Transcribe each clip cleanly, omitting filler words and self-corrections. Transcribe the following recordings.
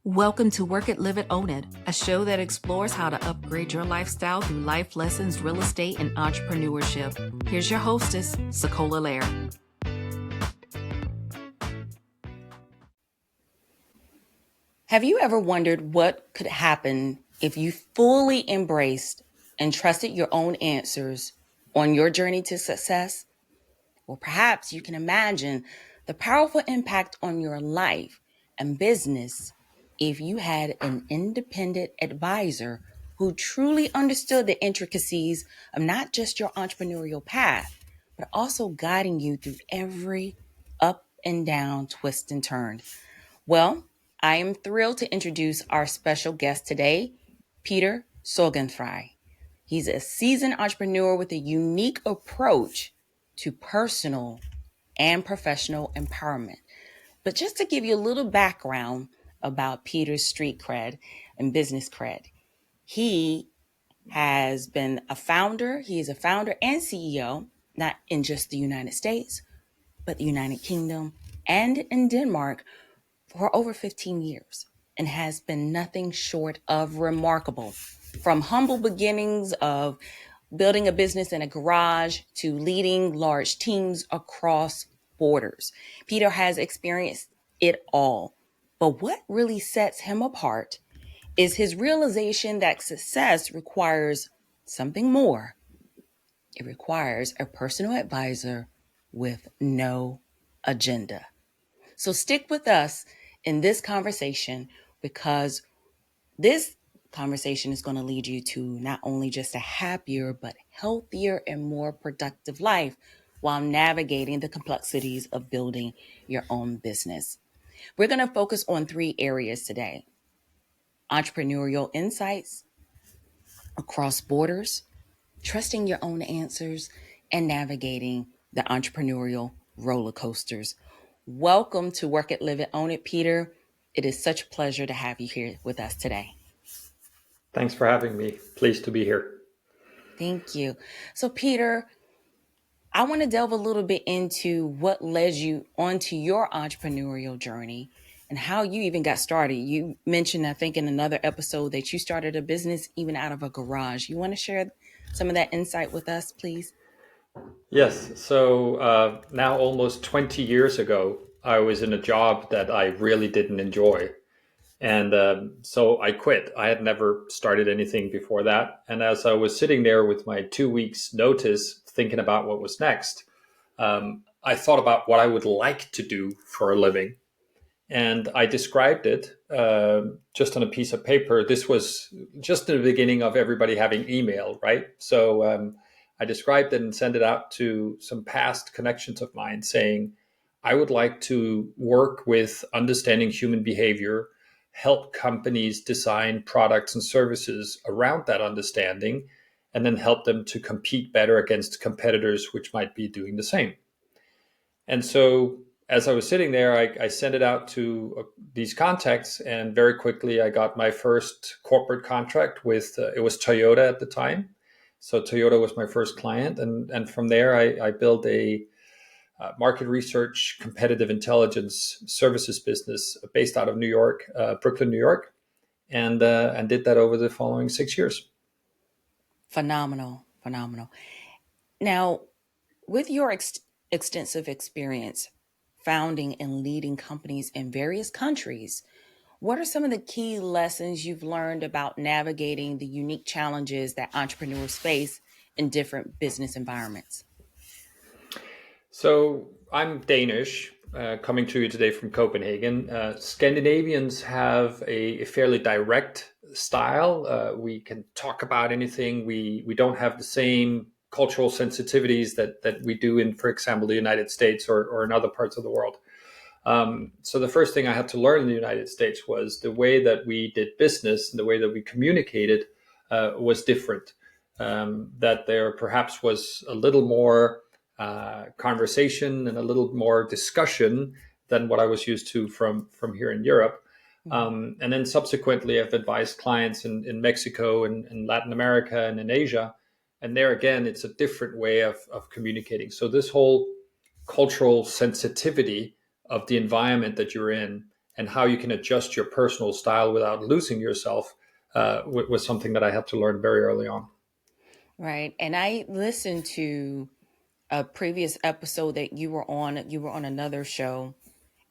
Welcome to Work It, Live It, Own It, a show that explores how to upgrade your lifestyle through life lessons, real estate, and entrepreneurship. Here's your hostess, SaCola Lehr. Have you ever wondered what could happen if you fully embraced and trusted your own answers on your journey to success? Or perhaps you can imagine the powerful impact on your life and business if you had an independent advisor who truly understood the intricacies of not just your entrepreneurial path, but also guiding you through every up and down, twist and turn. Well, I am thrilled to introduce our special guest today, Peter Sorgenfrei. He's a seasoned entrepreneur with a unique approach to personal and professional empowerment. But just to give you a little background about Peter's street cred and business cred, he has been a founder. He is a founder and CEO, not in just the United States, but the United Kingdom and in Denmark for over 15 years and has been nothing short of remarkable. From humble beginnings of building a business in a garage to leading large teams across borders, Peter has experienced it all. But what really sets him apart is his realization that success requires something more. It requires a personal advisor with no agenda. So stick with us in this conversation because this conversation is going to lead you to not only just a happier, but healthier and more productive life while navigating the complexities of building your own business. We're going to focus on 3 areas today: entrepreneurial insights across borders, trusting your own answers, and navigating the entrepreneurial roller coasters. Welcome to Work It, Live It, Own It, Peter. It is such a pleasure to have you here with us today. Thanks for having me. Pleased to be here. Thank you. So, Peter, I want to delve a little bit into what led you onto your entrepreneurial journey and how you even got started. You mentioned, I think, in another episode that you started a business even out of a garage. You want to share some of that insight with us, please? Yes. So now almost 20 years ago, I was in a job that I really didn't enjoy. And so I quit. I had never started anything before that. And as I was sitting there with my 2 weeks notice, thinking about what was next, I thought about what I would like to do for a living. And I described it just on a piece of paper. This was just in the beginning of everybody having email, right? So I described it and sent it out to some past connections of mine saying, I would like to work with understanding human behavior, help companies design products and services around that understanding, and then help them to compete better against competitors which might be doing the same. And so as I was sitting there, I sent it out to these contacts, and very quickly I got my first corporate contract with, it was Toyota at the time. So Toyota was my first client. And from there, I built a market research, competitive intelligence services business based out of New York, Brooklyn, New York, and did that over the following 6 years. Phenomenal. Now, with your extensive experience founding and leading companies in various countries, what are some of the key lessons you've learned about navigating the unique challenges that entrepreneurs face in different business environments? So I'm Danish, coming to you today from Copenhagen. Scandinavians have a fairly direct style. We can talk about anything. We don't have the same cultural sensitivities that we do in, for example, the United States or in other parts of the world. So the first thing I had to learn in the United States was the way that we did business and the way that we communicated was different. That there perhaps was a little more conversation and a little more discussion than what I was used to from here in Europe. And then subsequently, I've advised clients in Mexico and in Latin America and in Asia. And there again, it's a different way of communicating. So this whole cultural sensitivity of the environment that you're in and how you can adjust your personal style without losing yourself was something that I had to learn very early on. Right. And I listened to a previous episode that you were on. You were on another show,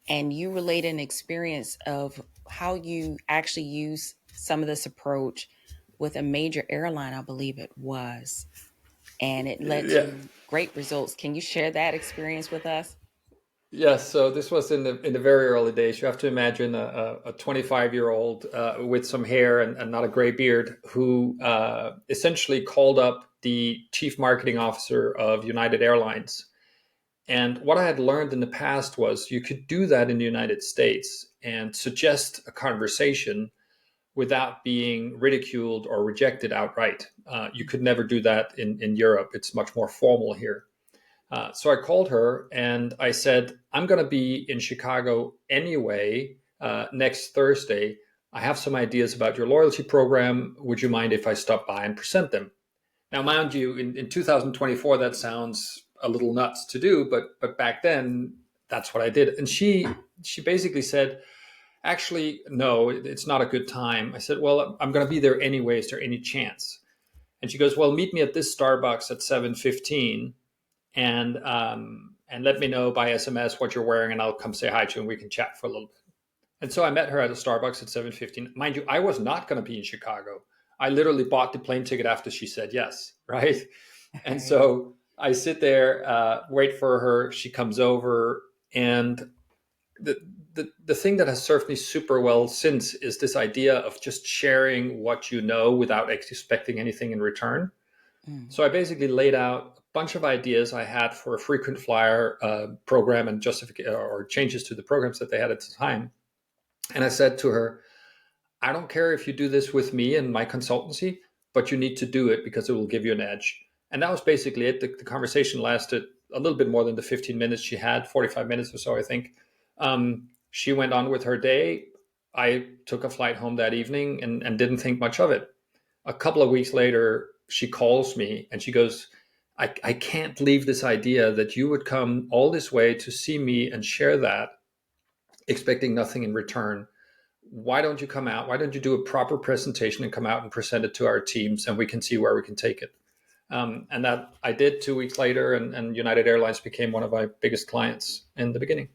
and you related an experience of how you actually use some of this approach with a major airline, I believe it was, and it led Yeah. to great results. Can you share that experience with us? Yes, so this was in the very early days. You have to imagine a 25-year-old with some hair and not a gray beard who essentially called up the chief marketing officer of United Airlines. And what I had learned in the past was you could do that in the United States and suggest a conversation without being ridiculed or rejected outright. You could never do that in Europe. It's much more formal here. So I called her and I said, I'm going to be in Chicago anyway next Thursday. I have some ideas about your loyalty program. Would you mind if I stop by and present them? Now, mind you, in 2024, that sounds a little nuts to do, but back then, that's what I did. And she basically said, actually, no, it's not a good time. I said, well, I'm going to be there anyway. Is there any chance? And she goes, well, meet me at this Starbucks at 7:15 and let me know by SMS what you're wearing, and I'll come say hi to you, and we can chat for a little bit. And so I met her at a Starbucks at 7:15. Mind you, I was not going to be in Chicago. I literally bought the plane ticket after she said yes, right? And so I sit there, wait for her. She comes over, and the thing that has served me super well since is this idea of just sharing what you know without expecting anything in return. So I basically laid out a bunch of ideas I had for a frequent flyer program and justification or changes to the programs that they had at the time. And I said to her, I don't care if you do this with me and my consultancy, but you need to do it because it will give you an edge. And that was basically it. The conversation lasted a little bit more than the 15 minutes she had, 45 minutes or so, I think. She went on with her day. I took a flight home that evening and didn't think much of it. A couple of weeks later, she calls me and she goes, I can't leave this idea that you would come all this way to see me and share that, expecting nothing in return. Why don't you come out? Why don't you do a proper presentation and come out and present it to our teams, and we can see where we can take it? And that I did 2 weeks later, and United Airlines became one of my biggest clients in the beginning.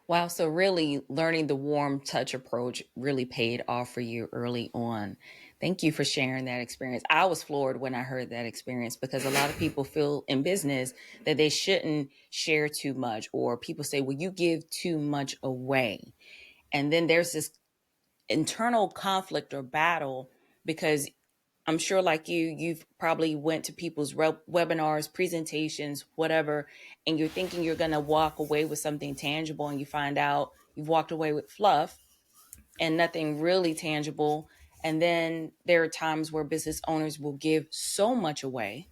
Wow. So really learning the warm touch approach really paid off for you early on. Thank you for sharing that experience. I was floored when I heard that experience because a lot of people feel in business that they shouldn't share too much, or people say, well, you give too much away. And then there's this internal conflict or battle because I'm sure like you've probably went to people's webinars, presentations, whatever, and you're thinking you're going to walk away with something tangible, and you find out you've walked away with fluff and nothing really tangible. And then there are times where business owners will give so much away.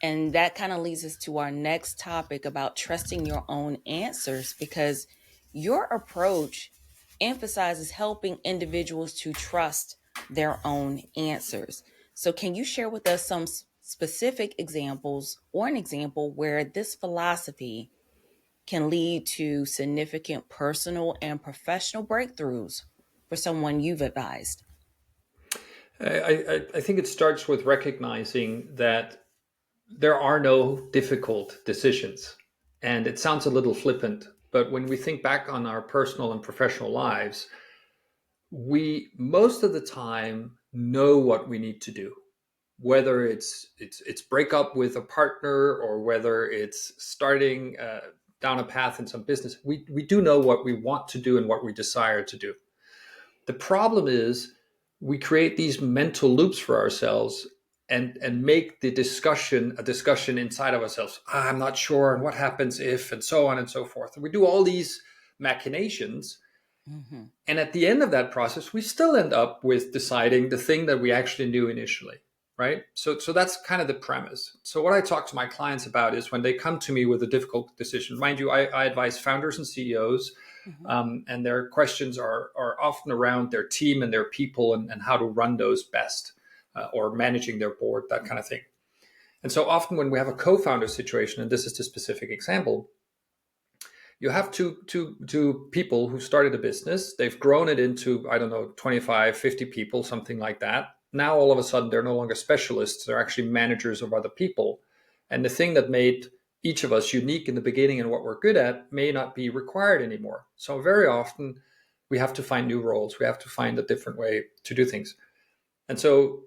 And that kind of leads us to our next topic about trusting your own answers, because your approach emphasizes helping individuals to trust their own answers. So, can you share with us some specific examples or an example where this philosophy can lead to significant personal and professional breakthroughs for someone you've advised? I think it starts with recognizing that there are no difficult decisions. And it sounds a little flippant, but when we think back on our personal and professional lives, we most of the time know what we need to do, whether it's break up with a partner or whether it's starting down a path in some business. We do know what we want to do and what we desire to do. The problem is we create these mental loops for ourselves and make the discussion a discussion inside of ourselves. I'm not sure, and what happens if, and so on and so forth. And we do all these machinations. Mm-hmm. And at the end of that process, we still end up with deciding the thing that we actually knew initially, right? So that's kind of the premise. So what I talk to my clients about is when they come to me with a difficult decision. Mind you, I advise founders and CEOs. Mm-hmm. And their questions are often around their team and their people and how to run those best, or managing their board, that kind of thing. And so often when we have a co-founder situation, and this is the specific example, You have two people who started a business. They've grown it into, I don't know, 25, 50 people, something like that. Now, all of a sudden, they're no longer specialists. They're actually managers of other people. And the thing that made each of us unique in the beginning and what we're good at may not be required anymore. So very often we have to find new roles. We have to find a different way to do things. And so,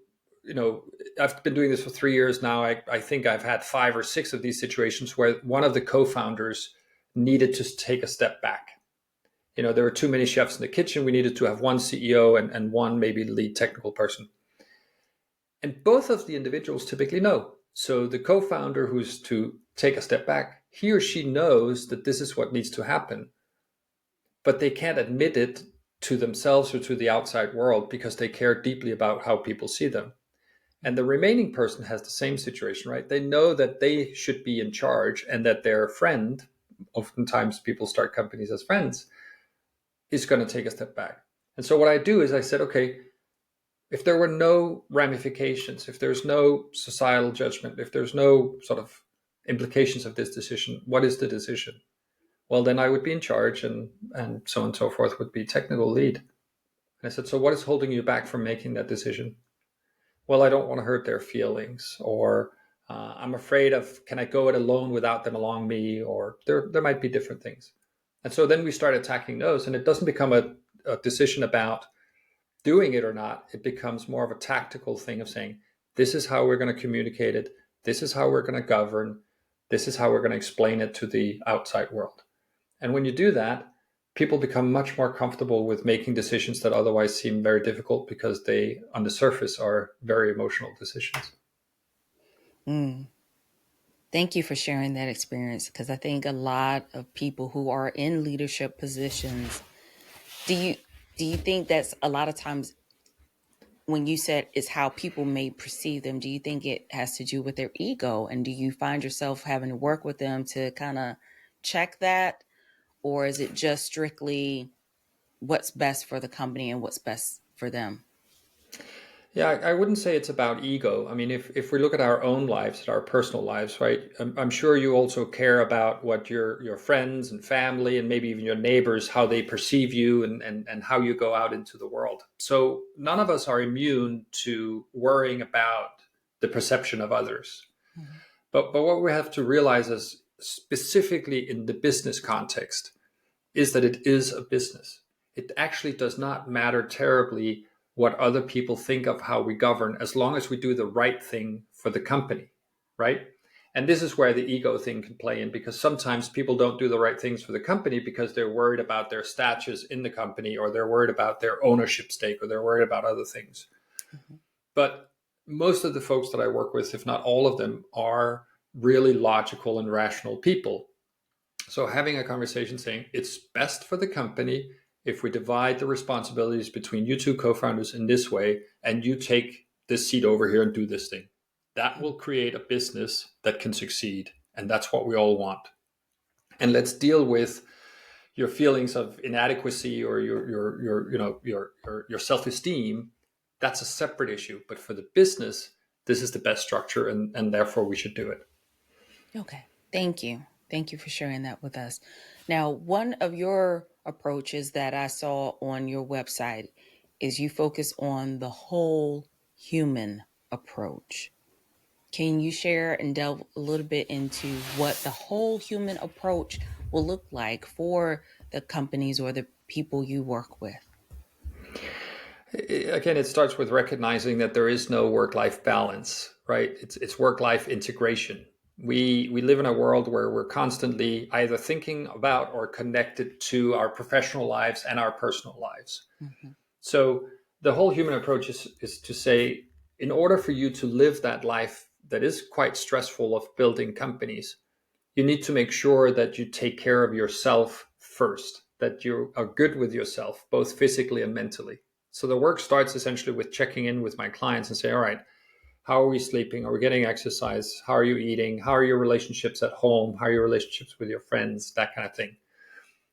I've been doing this for 3 years now. I think I've had 5 or 6 of these situations where one of the co-founders needed to take a step back. There were too many chefs in the kitchen. We needed to have one CEO and one maybe lead technical person. And both of the individuals typically know. So the co-founder who's to take a step back, he or she knows that this is what needs to happen, but they can't admit it to themselves or to the outside world because they care deeply about how people see them. And the remaining person has the same situation, right? They know that they should be in charge and that their friend, oftentimes people start companies as friends, is going to take a step back. And so what I do is I said, okay, if there were no ramifications, if there's no societal judgment, if there's no sort of implications of this decision, what is the decision? Well, then I would be in charge and so on and so forth would be technical lead. And I said, so what is holding you back from making that decision? Well, I don't want to hurt their feelings, or I'm afraid of, can I go it alone without them along me? Or there might be different things. And so then we start attacking those, and it doesn't become a decision about doing it or not. It becomes more of a tactical thing of saying, this is how we're going to communicate it. This is how we're going to govern. This is how we're going to explain it to the outside world. And when you do that, people become much more comfortable with making decisions that otherwise seem very difficult because they, on the surface, are very emotional decisions. Thank you for sharing that experience, because I think a lot of people who are in leadership positions, do you think that's a lot of times when you said it's how people may perceive them, do you think it has to do with their ego? And do you find yourself having to work with them to kind of check that? Or is it just strictly what's best for the company and what's best for them? Yeah, I wouldn't say it's about ego. I mean, if we look at our own lives, at our personal lives, right? I'm sure you also care about what your friends and family and maybe even your neighbors, how they perceive you and how you go out into the world. So none of us are immune to worrying about the perception of others. Mm-hmm. But what we have to realize is, specifically in the business context, is that it is a business. It actually does not matter terribly what other people think of how we govern, as long as we do the right thing for the company, right? And this is where the ego thing can play in, because sometimes people don't do the right things for the company because they're worried about their status in the company, or they're worried about their ownership stake, or they're worried about other things. Mm-hmm. But most of the folks that I work with, if not all of them, are really logical and rational people. So having a conversation saying it's best for the company if we divide the responsibilities between you two co-founders in this way, and you take this seat over here and do this thing, that will create a business that can succeed. And that's what we all want. And let's deal with your feelings of inadequacy or your self-esteem. That's a separate issue. But for the business, this is the best structure, and therefore we should do it. Okay. Thank you. Thank you for sharing that with us. Now, one of your approaches that I saw on your website is you focus on the whole human approach. Can you share and delve a little bit into what the whole human approach will look like for the companies or the people you work with? Again, it starts with recognizing that there is no work-life balance, right? It's work-life integration. We live in a world where we're constantly either thinking about or connected to our professional lives and our personal lives. Mm-hmm. So the whole human approach is to say, in order for you to live that life that is quite stressful of building companies, you need to make sure that you take care of yourself first, that you are good with yourself, both physically and mentally. So the work starts essentially with checking in with my clients and say, all right, how are we sleeping? Are we getting exercise? How are you eating? How are your relationships at home? How are your relationships with your friends? That kind of thing.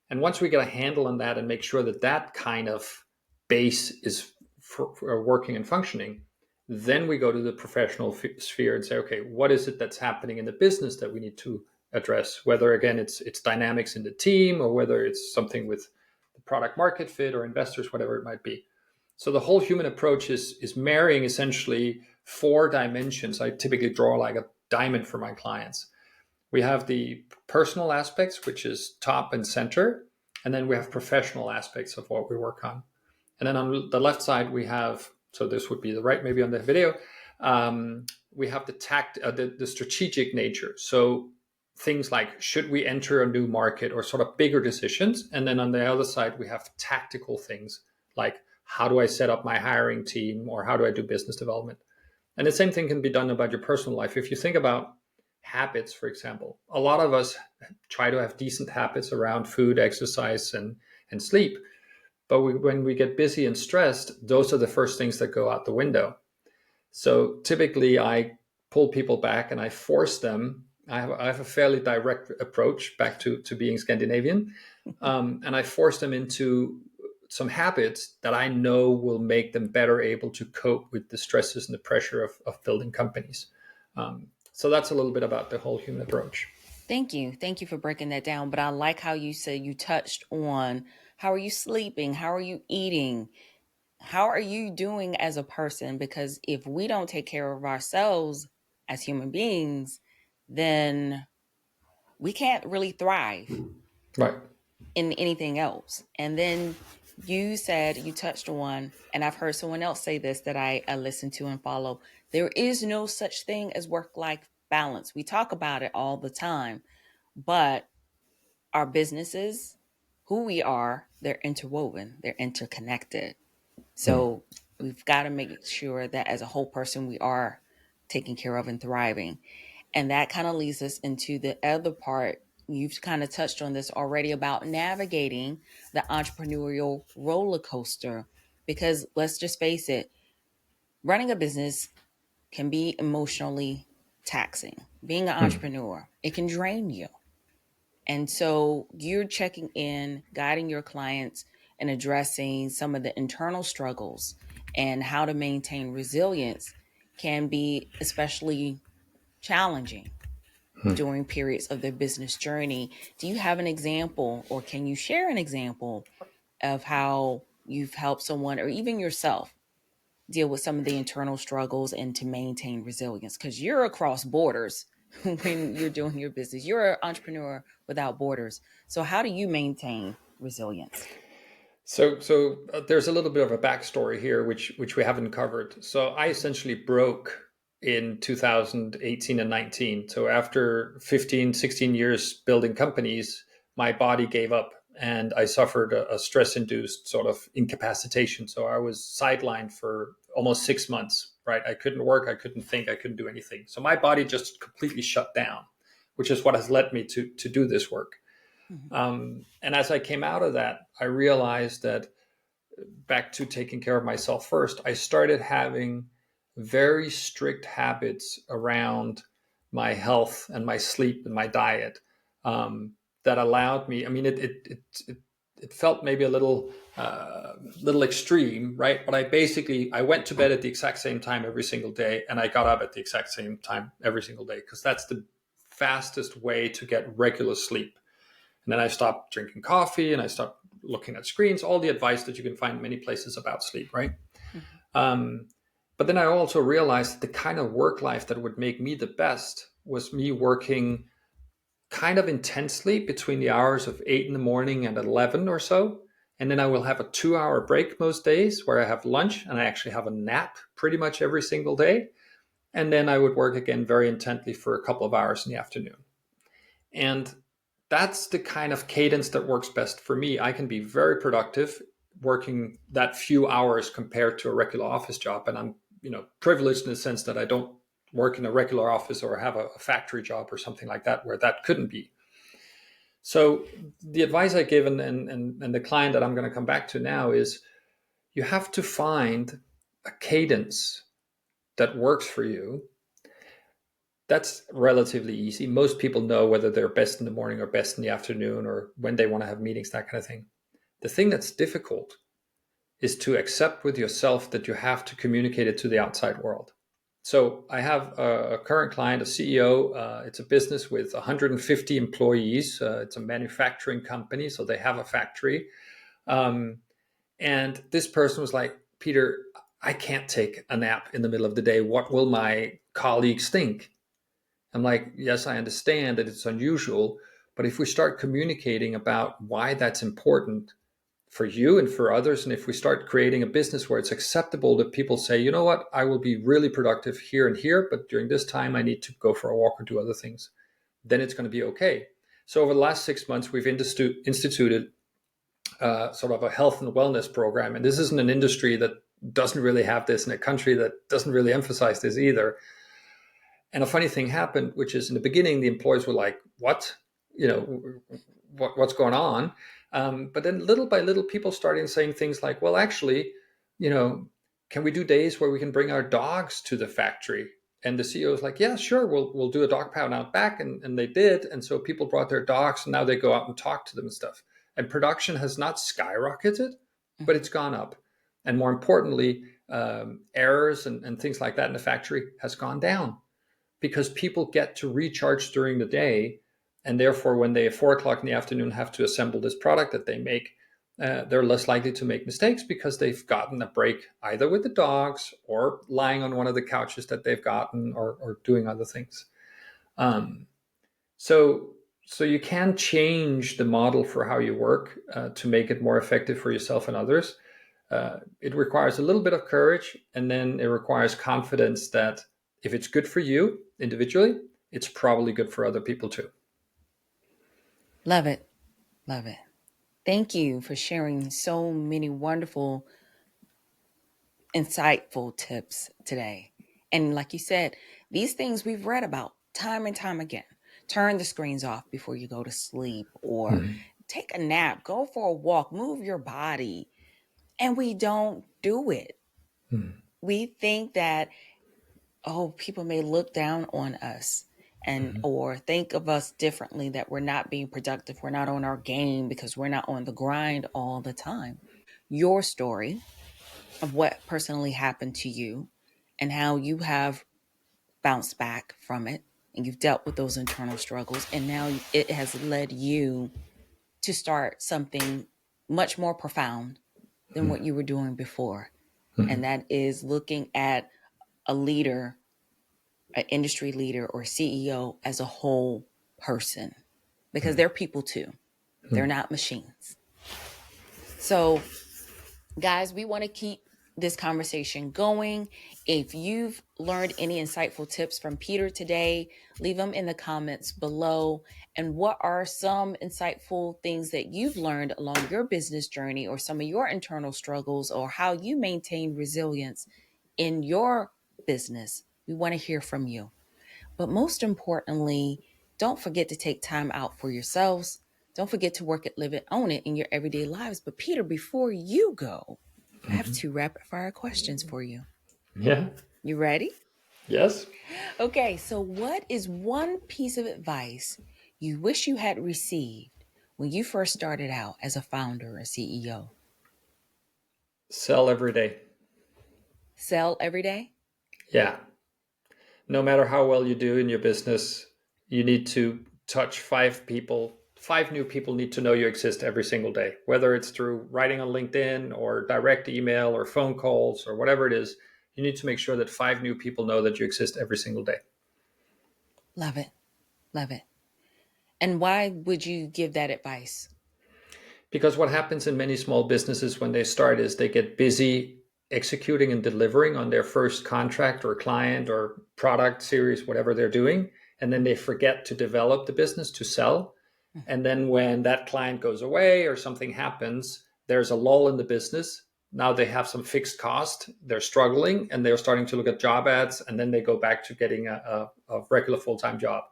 And once we get a handle on that and make sure that that kind of base is for working and functioning, then we go to the professional sphere and say, okay, what is it that's happening in the business that we need to address, whether again it's dynamics in the team or whether it's something with the product market fit or investors, whatever it might be. So the whole human approach is marrying essentially 4 dimensions. I typically draw like a diamond for my clients. We have the personal aspects, which is top and center, and then we have professional aspects of what we work on. And then on the left side, we have, so this would be the right, maybe on the video, we have the strategic nature. So things like, should we enter a new market or sort of bigger decisions? And then on the other side, we have tactical things like, how do I set up my hiring team, or how do I do business development? And the same thing can be done about your personal life. If you think about habits, for example, a lot of us try to have decent habits around food, exercise, and sleep. But when we get busy and stressed, those are the first things that go out the window. So typically I pull people back and I force them. I have a fairly direct approach back to being Scandinavian. And I force them into some habits that I know will make them better able to cope with the stresses and the pressure of building companies. So that's a little bit about the whole human approach. Thank you. Thank you for breaking that down. But I like how you said you touched on, how are you sleeping? How are you eating? How are you doing as a person? Because if we don't take care of ourselves as human beings, then we can't really thrive Right. in anything else. And then you said, you touched on, and I've heard someone else say this that I listen to and follow, there is no such thing as work-life balance. We talk about it all the time, but our businesses, who we are, they're interwoven, they're interconnected. So we've got to make sure that as a whole person, we are taken care of and thriving. And that kind of leads us into the other part. You've kind of touched on this already about navigating the entrepreneurial roller coaster, because let's just face it, running a business can be emotionally taxing. Being an entrepreneur, it can drain you. And so you're checking in, guiding your clients, and addressing some of the internal struggles and how to maintain resilience can be especially challenging during periods of their business journey. Do you have an example, or can you share an example of how you've helped someone or even yourself deal with some of the internal struggles and to maintain resilience? Because you're across borders when you're doing your business. You're an entrepreneur without borders. So how do you maintain resilience? So there's a little bit of a backstory here, which we haven't covered. So I essentially broke in 2018 and 19. So after 15, 16 years building companies, my body gave up and I suffered a stress-induced sort of incapacitation. So I was sidelined for almost 6 months, right? I couldn't work, I couldn't think, I couldn't do anything. So my body just completely shut down, which is what has led me to do this work. And as I came out of that, I realized that back to taking care of myself first, I started having very strict habits around my health and my sleep and my diet that allowed me. I mean, it felt maybe a little extreme, right? But I went to bed at the exact same time every single day, and I got up at the exact same time every single day, because that's the fastest way to get regular sleep. And then I stopped drinking coffee and I stopped looking at screens, all the advice that you can find many places about sleep, right? But then I also realized that the kind of work life that would make me the best was me working kind of intensely between the hours of 8 in the morning and 11 or so. And then I will have a 2-hour break most days where I have lunch and I actually have a nap pretty much every single day. And then I would work again very intently for a couple of hours in the afternoon. And that's the kind of cadence that works best for me. I can be very productive working that few hours compared to a regular office job. And I'm, privileged in the sense that I don't work in a regular office or have a factory job or something like that where that couldn't be. So the advice I give and the client that I'm going to come back to now is you have to find a cadence that works for you. That's relatively easy. Most people know whether they're best in the morning or best in the afternoon or when they want to have meetings, that kind of thing. The thing that's difficult is to accept with yourself that you have to communicate it to the outside world. So I have a current client, a CEO. It's a business with 150 employees. It's a manufacturing company, so they have a factory. Um, and this person was like, Peter, I can't take a nap in the middle of the day. What will my colleagues think? I'm like, yes, I understand that it's unusual, but if we start communicating about why that's important for you and for others, and if we start creating a business where it's acceptable that people say, you know what, I will be really productive here and here, but during this time I need to go for a walk or do other things, then it's going to be okay. So over the last 6 months, we've instituted sort of a health and wellness program. And this isn't an industry that doesn't really have this, in a country that doesn't really emphasize this either. And a funny thing happened, which is in the beginning, the employees were like, what? You know, what's going on? But then little by little, people started saying things like, well, actually, you know, can we do days where we can bring our dogs to the factory? And the CEO was like, yeah, sure, we'll do a dog pound out back. And they did. And so people brought their dogs, and now they go out and talk to them and stuff. And production has not skyrocketed, but it's gone up. And more importantly, errors and things like that in the factory has gone down, because people get to recharge during the day. And therefore, when they at 4 o'clock in the afternoon have to assemble this product that they make, they're less likely to make mistakes because they've gotten a break either with the dogs or lying on one of the couches that they've gotten, or doing other things. So you can change the model for how you work to make it more effective for yourself and others. It requires a little bit of courage, and then it requires confidence that if it's good for you individually, it's probably good for other people too. Love it. Love it. Thank you for sharing so many wonderful, insightful tips today. And like you said, these things we've read about time and time again. Turn the screens off before you go to sleep, or take a nap, go for a walk, move your body. And we don't do it. We think that, oh, people may look down on us and or think of us differently, that we're not being productive, we're not on our game because we're not on the grind all the time. Your story of what personally happened to you and how you have bounced back from it, and you've dealt with those internal struggles, and now it has led you to start something much more profound than what you were doing before. And that is looking at a leader, an industry leader or CEO, as a whole person, because they're people too. They're not machines. So, guys, we want to keep this conversation going. If you've learned any insightful tips from Peter today, leave them in the comments below. And what are some insightful things that you've learned along your business journey, or some of your internal struggles, or how you maintain resilience in your business? We want to hear from you. But most importantly, don't forget to take time out for yourselves. Don't forget to work it, live it, own it in your everyday lives. But Peter, before you go, I have 2 rapid fire questions for you. Yeah. You ready? Yes. Okay, so what is one piece of advice you wish you had received when you first started out as a founder or CEO? Sell every day. Sell every day? Yeah. No matter how well you do in your business, you need to touch 5 people. 5 new people need to know you exist every single day, whether it's through writing on LinkedIn or direct email or phone calls or whatever it is. You need to make sure that 5 new people know that you exist every single day. Love it. Love it. And why would you give that advice? Because what happens in many small businesses when they start is they get busy executing and delivering on their first contract or client or product series, whatever they're doing. And then they forget to develop the business, to sell. And then when that client goes away or something happens, there's a lull in the business. Now they have some fixed cost. They're struggling, and they're starting to look at job ads, and then they go back to getting a regular full-time job.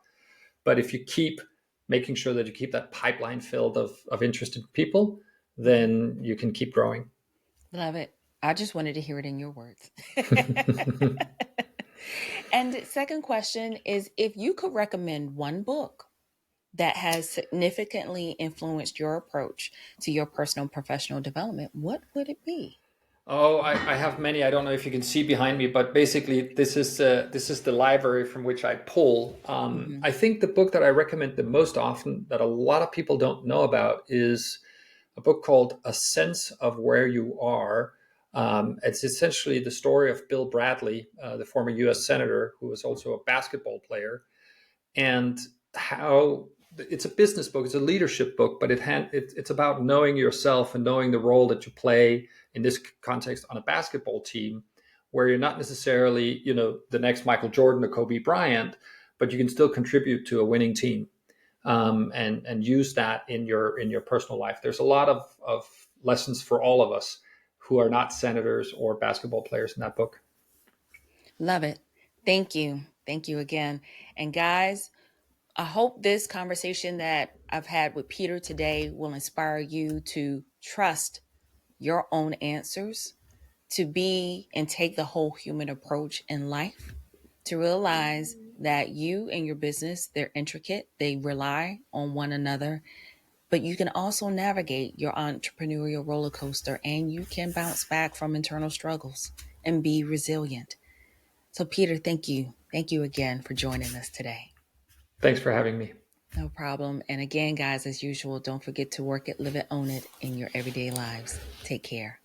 But if you keep making sure that you keep that pipeline filled of interested people, then you can keep growing. Love it. I just wanted to hear it in your words. And second question is, if you could recommend one book that has significantly influenced your approach to your personal and professional development, what would it be? Oh, I have many. I don't know if you can see behind me, but basically, this is the library from which I pull. Hmm. I think the book that I recommend the most often, that a lot of people don't know about, is a book called A Sense of Where You Are. It's essentially the story of Bill Bradley, the former U.S. senator, who was also a basketball player, and how it's a business book, it's a leadership book, but it's about knowing yourself and knowing the role that you play in this context on a basketball team, where you're not necessarily, the next Michael Jordan or Kobe Bryant, but you can still contribute to a winning team, and use that in your personal life. There's a lot of lessons for all of us who are not senators or basketball players in that book. Love it. Thank you. Thank you again. And guys, I hope this conversation that I've had with Peter today will inspire you to trust your own answers, to be and take the whole human approach in life, to realize that you and your business, they're intricate, they rely on one another, but you can also navigate your entrepreneurial roller coaster and you can bounce back from internal struggles and be resilient. So, Peter, thank you. Thank you again for joining us today. Thanks for having me. No problem. And again, guys, as usual, don't forget to work it, live it, own it in your everyday lives. Take care.